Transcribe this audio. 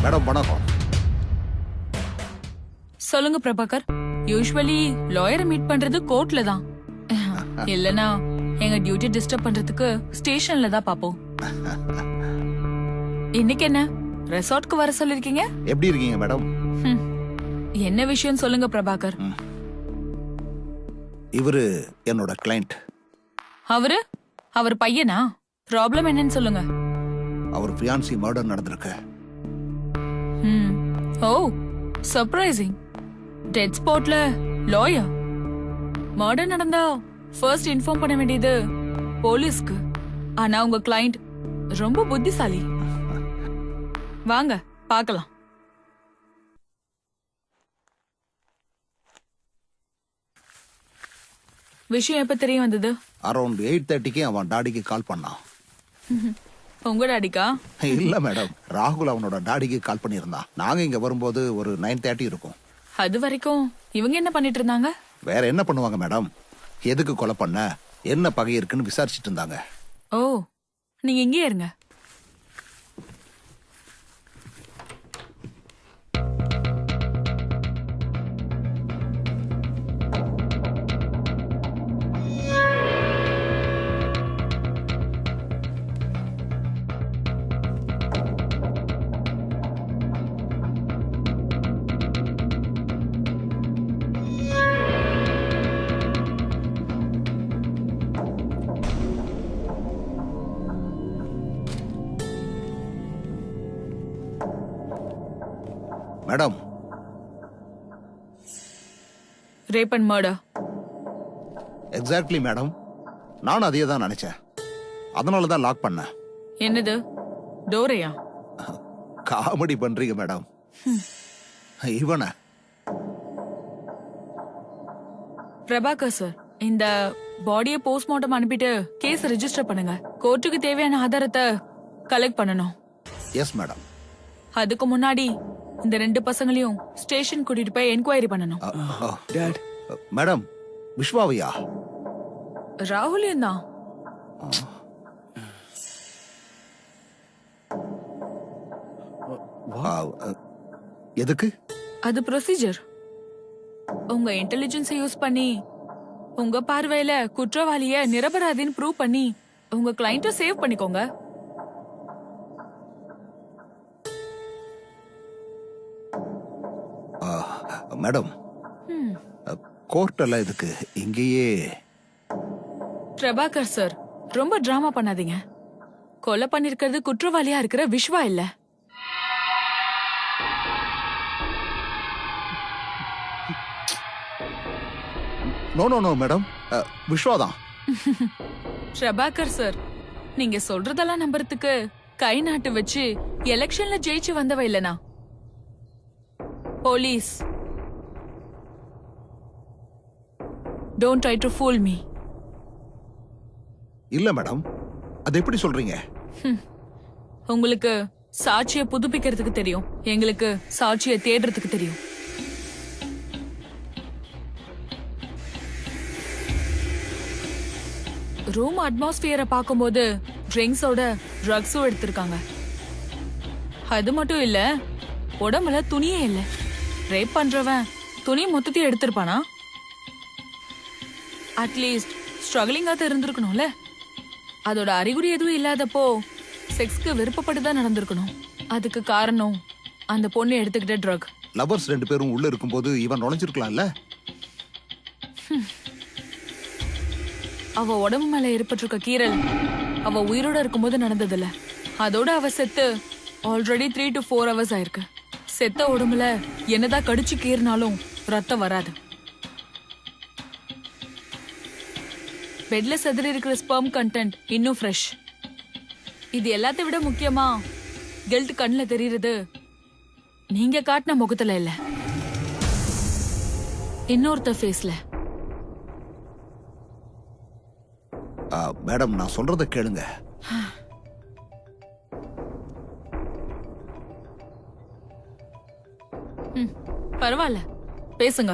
Madam வணக்கம். சொல்லுங்க Prabhakar. Usually லாயரை meet பண்றது கோர்ட்ல தான். இல்லனா எங்க டியூட்டி டிஸ்டர்ப் பண்றதுக்கு ஸ்டேஷன்ல தான் பாப்போம். இன்னைக்கு என்ன ரெசார்ட்க்கு வர சொல்லிருக்கீங்க? எப்படி இருக்கீங்க மேடம்? என்ன விஷயம் சொல்லுங்க பிரபாகர். இவரு என்னோட கிளையண்ட். அவர் பையனா? ப்ராப்ளம் என்னன்னு சொல்லுங்க. அவர் ஃபியான்சி மர்டர் நடந்திருக்கு. ஓ சர்ப்ரைசிங். டெட் ஸ்பாட்ல லாயர். மர்டர் நடந்தா ஃபர்ஸ்ட் இன்ஃபார்ம் பண்ண வேண்டியது போலீஸ்க்கு. ஆனா உங்க கிளையண்ட் ரொம்ப புத்திசாலி. வாங்க பார்க்கலாம். விஷயம் எப்ப தெரிய வந்தது? அரௌண்ட் 8:30க்கு அவன் டாடிக்கு கால் பண்ணான். உங்க டாடிக்கா? இல்ல மேடம், ராகுல் அவனோட டாடிக்கு கால் பண்ணியிருந்தான். நாங்க இங்க வரும்போது ஒரு 9:30 இருக்கும். அது வரைக்கும் இவங்க என்ன பண்ணிட்டு இருந்தாங்க? வேற என்ன பண்ணுவாங்க மேடம்? எதுக்கு கொலை பண்ண, என்ன பகை இருக்குன்னு விசாரிச்சுட்டு இருந்தாங்க. ஓ, நீங்க இங்கே இருங்க. Madam, rape and murder. Exactly madam, நானும் அதையே தான் நினைச்சேன். அதனால தான் லாக் பண்ணேன். என்னது, டோரையா? காமெடி பண்றீங்க மேடம். இவன பிரபாகர் சார், இந்த பாடியை போஸ்ட்மார்ட்டம் அனுப்பிட்டு கேஸ் ரெஜிஸ்டர் பண்ணுங்க. கோர்ட்டுக்கு தேவையான ஆதாரத்தை கலெக்ட் பண்ணணும். Yes madam. அதுக்கு முன்னாடி இந்த 2 பசங்களையும் ஸ்டேஷன் கூட்டிட்டு போய் என்கொயரி பண்ணணும். Dot, madam, விஸ்வாவையா? ராகுலியும் தான். எதுக்கு? அது ப்ரொசீஜர். உங்க இன்டெலிஜென்ஸை யூஸ் பண்ணி உங்க பார்வையில குற்றவாளிய நிரபராதின்னு ப்ரூவ் பண்ணி உங்க கிளையண்ட்டை சேவ் பண்ணிக்கோங்க. மேடம், கோர்ட் எல்லாம் இதுக்கு இங்கேயே. பிரபாகர் சார், ரொம்ப டிராமா பண்ணாதீங்க. கொலை பண்ணிருக்கிறது குற்றவாளியா இருக்கிற விஸ்வா இல்ல. நோ நோ நோ மேடம், விஸ்வாதான். பிரபாகர் சார், நீங்க சொல்றதெல்லாம் நம்புறதுக்கு கை நாட்டு வச்சு எலெக்ஷன்ல ஜெயிச்சு வந்தவ இல்லனா police. Don't try to fool me. இல்ல மேடம், அது எப்படி சொல்றீங்க? உங்களுக்கு சாட்சியை புதுப்பிக்கிறதுக்கு தெரியும், எங்களுக்கு சாட்சியை தேடுறதுக்கு தெரியும். ரூம் அட்மாஸ்பியரை பார்க்கும்போது ட்ரிங்க்ஸோட ட்ரக்ஸும் எடுத்திருக்காங்க. அது மட்டும் இல்ல, உடம்புல துணியே இல்ல. ரேப் பண்றவன் துணி மொத்தத்தையும் எடுத்திருப்பானா? அட்லீஸ்ட் ஸ்ட்ரகிளிங்காக இருந்திருக்கணும்ல. அதோட அறிகுறி எதுவும் இல்லாதப்போ செக்ஸ்க்கு விருப்பப்பட்டுதான் நடந்திருக்கணும். அதுக்கு காரணம் அந்த பொண்ணு எடுத்துக்கிட்ட ட்ரக். லவர்ஸ் 2 பேரும் உள்ள இருக்கும்போது இவன் நுழைஞ்சிருக்கலாம்ல. அவ உடம்பு மேல ஏற்பட்டிருக்க கீறல் அவ உயிரோட இருக்கும்போது நடந்ததில்ல. அதோட அவ செத்து ஆல்ரெடி 3 to 4 hours ஆயிருக்கு. செத்த உடம்புல என்னதான் கடிச்சு கீறினாலும் ரத்தம் வராது. பெட்ல செதறி இருக்கிற ஸ்பெர்ம் கண்டென்ட் இன்னும் ஃப்ரெஷ். இது எல்லாத்தை விட முக்கியமா கில்ட் கண்ணுல தெரியுறது நீங்க காட்டின முகத்துல இல்ல, இன்னொருத்த ஃபேஸ்ல. மேடம், நான் சொல்றத கேளுங்க. பரவாயில்ல, பேசுங்க.